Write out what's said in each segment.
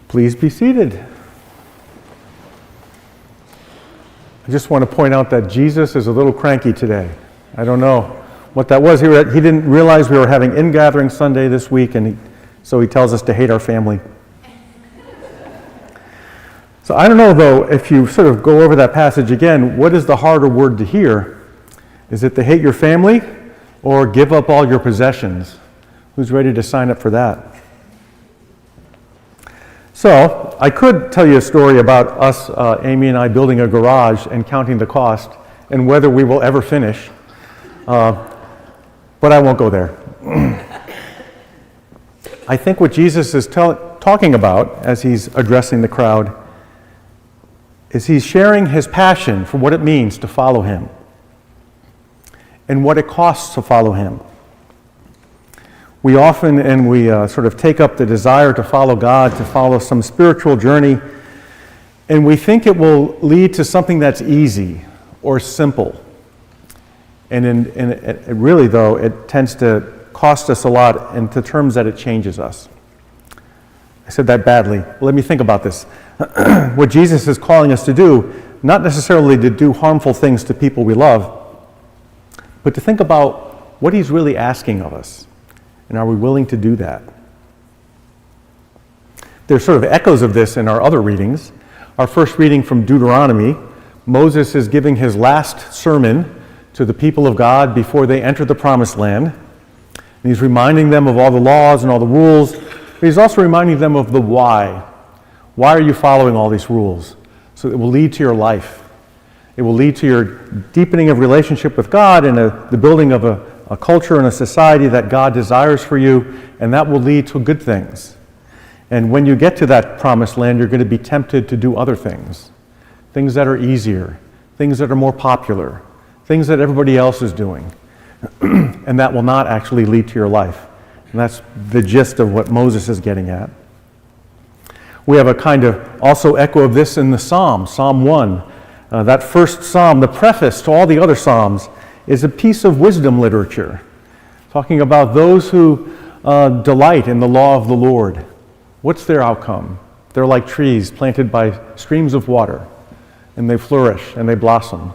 Please be seated. I just want to point out that Jesus is a little cranky today. I don't know what that was. He didn't realize we were having in-gathering Sunday this week, and so he tells us to hate our family. So I don't know, though, if you sort of go over that passage again, what is the harder word to hear? Is it to hate your family or give up all your possessions? Who's ready to sign up for that? So, I could tell you a story about us, Amy and I, building a garage and counting the cost and whether we will ever finish, but I won't go there. I think what Jesus is talking about as he's addressing the crowd is he's sharing his passion for what it means to follow him and what it costs to follow him. We often, sort of take up the desire to follow God, to follow some spiritual journey, and we think it will lead to something that's easy or simple. And really, though, it tends to cost us a lot in the terms that it changes us. I said that badly. Let me think about this. What Jesus is calling us to do, not necessarily to do harmful things to people we love, but to think about what he's really asking of us. And are we willing to do that? There's sort of echoes of this in our other readings. Our first reading from Deuteronomy, Moses is giving his last sermon to the people of God before they enter the Promised Land. And he's reminding them of all the laws and all the rules, but he's also reminding them of the why. Why are you following all these rules? So it will lead to your life. It will lead to your deepening of relationship with God and the building of a culture and a society that God desires for you, and that will lead to good things. And when you get to that promised land, you're going to be tempted to do other things. Things that are easier, things that are more popular, things that everybody else is doing. And that will not actually lead to your life. And that's the gist of what Moses is getting at. We have a kind of also echo of this in the Psalm, Psalm 1. That first psalm, the preface to all the other psalms, is a piece of wisdom literature, talking about those who delight in the law of the Lord. What's their outcome? They're like trees planted by streams of water, and they flourish and they blossom.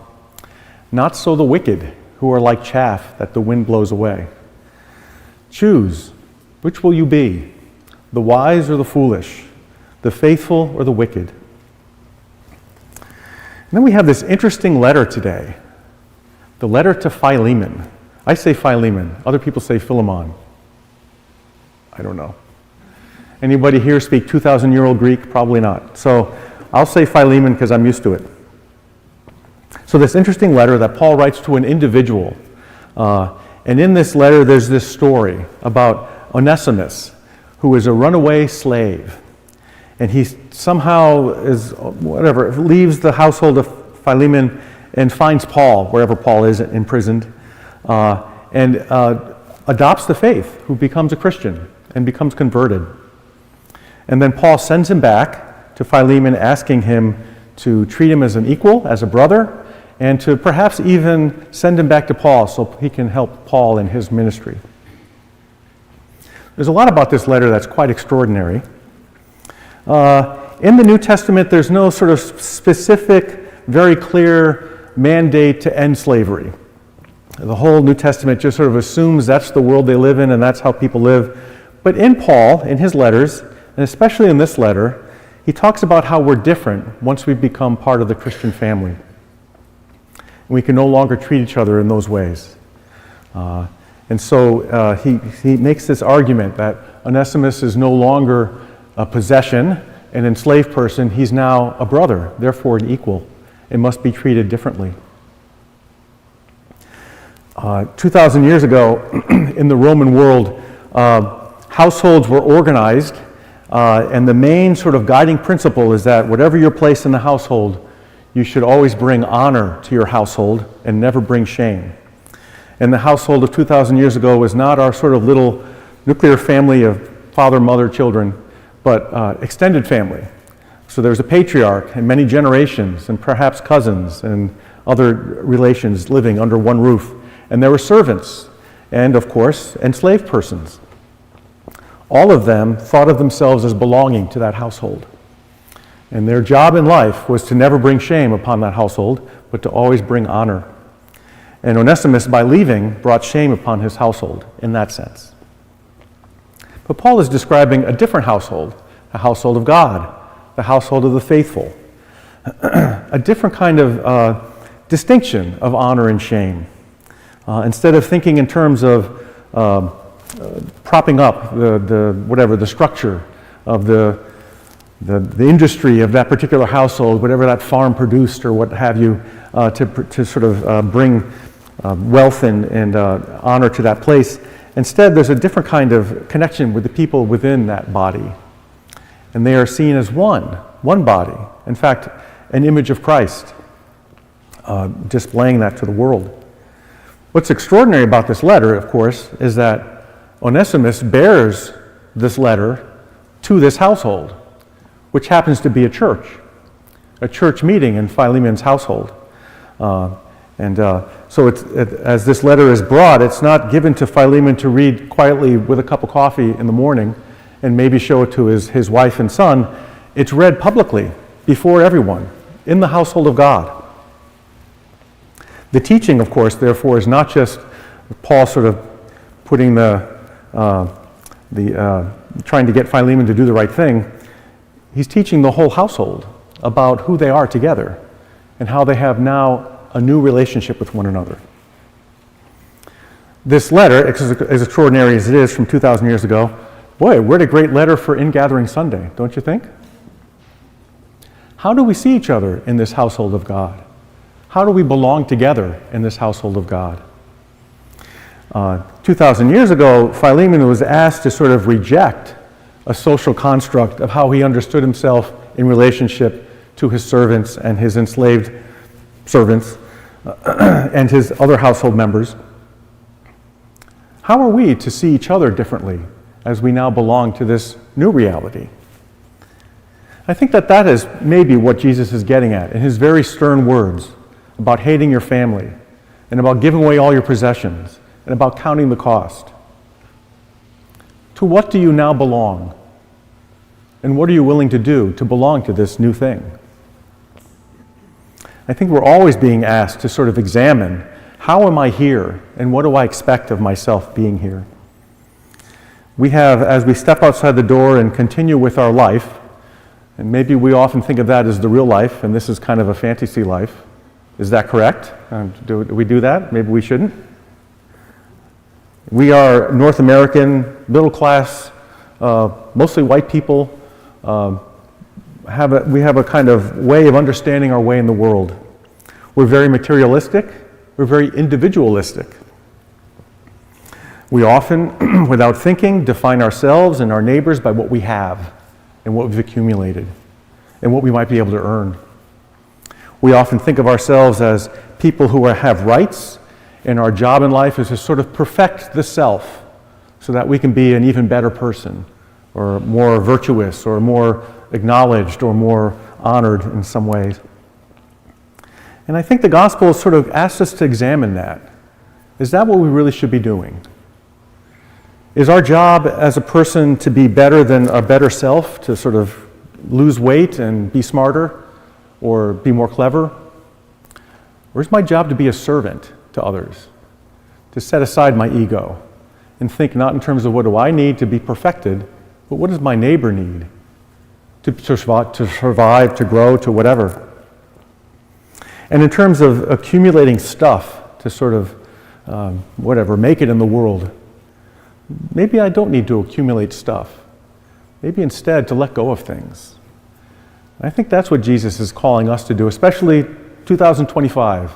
Not so the wicked, who are like chaff that the wind blows away. Choose, which will you be, the wise or the foolish, the faithful or the wicked? And then we have this interesting letter today. The letter to Philemon. I say Philemon. Other people say Philemon. I don't know. Anybody here speak 2,000-year-old Greek? Probably not. So I'll say Philemon because I'm used to it. So this interesting letter that Paul writes to an individual. And in this letter there's this story about Onesimus, who is a runaway slave. And he somehow leaves the household of Philemon and finds Paul, wherever Paul is imprisoned, and adopts the faith, who becomes a Christian and becomes converted. And then Paul sends him back to Philemon, asking him to treat him as an equal, as a brother, and to perhaps even send him back to Paul so he can help Paul in his ministry. There's a lot about this letter that's quite extraordinary. In the New Testament, there's no sort of specific, very clear mandate to end slavery. The whole New Testament just sort of assumes that's the world they live in and that's how people live. But in Paul, in his letters, and especially in this letter, he talks about how we're different once we become part of the Christian family. And we can no longer treat each other in those ways. And so he makes this argument that Onesimus is no longer a possession, an enslaved person. He's now a brother, therefore an equal. It must be treated differently. 2,000 years ago, in the Roman world, households were organized, and the main sort of guiding principle is that whatever your place in the household, you should always bring honor to your household and never bring shame. And the household of 2,000 years ago was not our sort of little nuclear family of father, mother, children, but extended family. So there's a patriarch and many generations and perhaps cousins and other relations living under one roof. And there were servants and, of course, enslaved persons. All of them thought of themselves as belonging to that household. And their job in life was to never bring shame upon that household, but to always bring honor. And Onesimus, by leaving, brought shame upon his household in that sense. But Paul is describing a different household, a household of God, the household of the faithful, a different kind of distinction of honor and shame. Instead of thinking in terms of propping up the structure of the industry of that particular household, whatever that farm produced or what have you, to sort of bring wealth and honor to that place. Instead, there's a different kind of connection with the people within that body. And they are seen as one body. In fact, an image of Christ, displaying that to the world. What's extraordinary about this letter, of course, is that Onesimus bears this letter to this household, which happens to be a church meeting in Philemon's household. So as this letter is brought, it's not given to Philemon to read quietly with a cup of coffee in the morning and maybe show it to his wife and son. It's read publicly before everyone in the household of God. The teaching, of course, therefore, is not just Paul sort of putting trying to get Philemon to do the right thing. He's teaching the whole household about who they are together and how they have now a new relationship with one another. This letter, as extraordinary as it is from 2,000 years ago, boy, what a great letter for Ingathering Sunday, don't you think? How do we see each other in this household of God? How do we belong together in this household of God? 2,000 years ago, Philemon was asked to sort of reject a social construct of how he understood himself in relationship to his servants and his enslaved servants and his other household members. How are we to see each other differently as we now belong to this new reality? I think that is maybe what Jesus is getting at in his very stern words about hating your family and about giving away all your possessions and about counting the cost. To what do you now belong? And what are you willing to do to belong to this new thing? I think we're always being asked to sort of examine, how am I here and what do I expect of myself being here? We have, as we step outside the door and continue with our life, and maybe we often think of that as the real life, and this is kind of a fantasy life. Is that correct? Do we do that? Maybe we shouldn't. We are North American, middle class, mostly white people. We have a kind of way of understanding our way in the world. We're very materialistic. We're very individualistic. We often, without thinking, define ourselves and our neighbors by what we have and what we've accumulated and what we might be able to earn. We often think of ourselves as people who have rights, and our job in life is to sort of perfect the self so that we can be an even better person, or more virtuous, or more acknowledged, or more honored in some ways. And I think the gospel sort of asks us to examine that. Is that what we really should be doing? Is our job as a person to be better than our better self, to sort of lose weight and be smarter, or be more clever? Or is my job to be a servant to others, to set aside my ego and think not in terms of what do I need to be perfected, but what does my neighbor need to survive, to grow, to whatever? And in terms of accumulating stuff to sort of, make it in the world, maybe I don't need to accumulate stuff. Maybe instead to let go of things. I think that's what Jesus is calling us to do, especially 2025.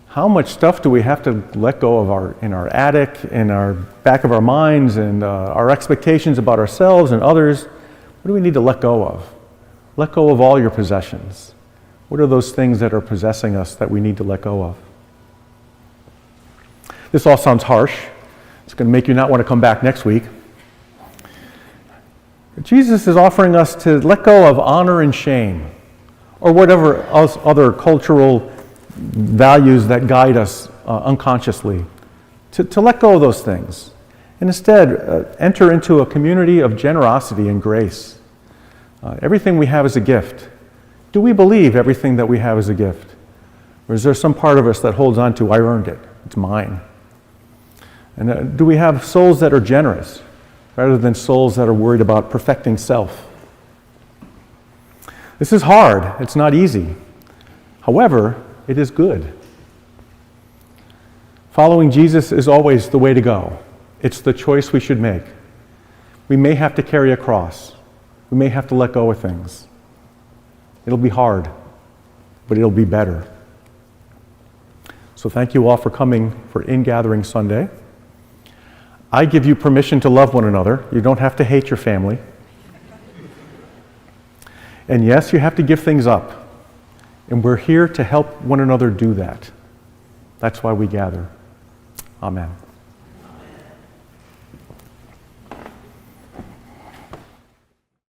How much stuff do we have to let go of in our attic, in our back of our minds, and our expectations about ourselves and others? What do we need to let go of? Let go of all your possessions. What are those things that are possessing us that we need to let go of? This all sounds harsh. It's going to make you not want to come back next week. Jesus is offering us to let go of honor and shame, or whatever else other cultural values that guide us unconsciously, to let go of those things And instead, enter into a community of generosity and grace. Everything we have is a gift. Do we believe everything that we have is a gift? Or is there some part of us that holds on to, I earned it, it's mine? And do we have souls that are generous rather than souls that are worried about perfecting self? This is hard. It's not easy. However, it is good. Following Jesus is always the way to go. It's the choice we should make. We may have to carry a cross. We may have to let go of things. It'll be hard, but it'll be better. So thank you all for coming for In-Gathering Sunday. I give you permission to love one another. You don't have to hate your family. And yes, you have to give things up. And we're here to help one another do that. That's why we gather. Amen.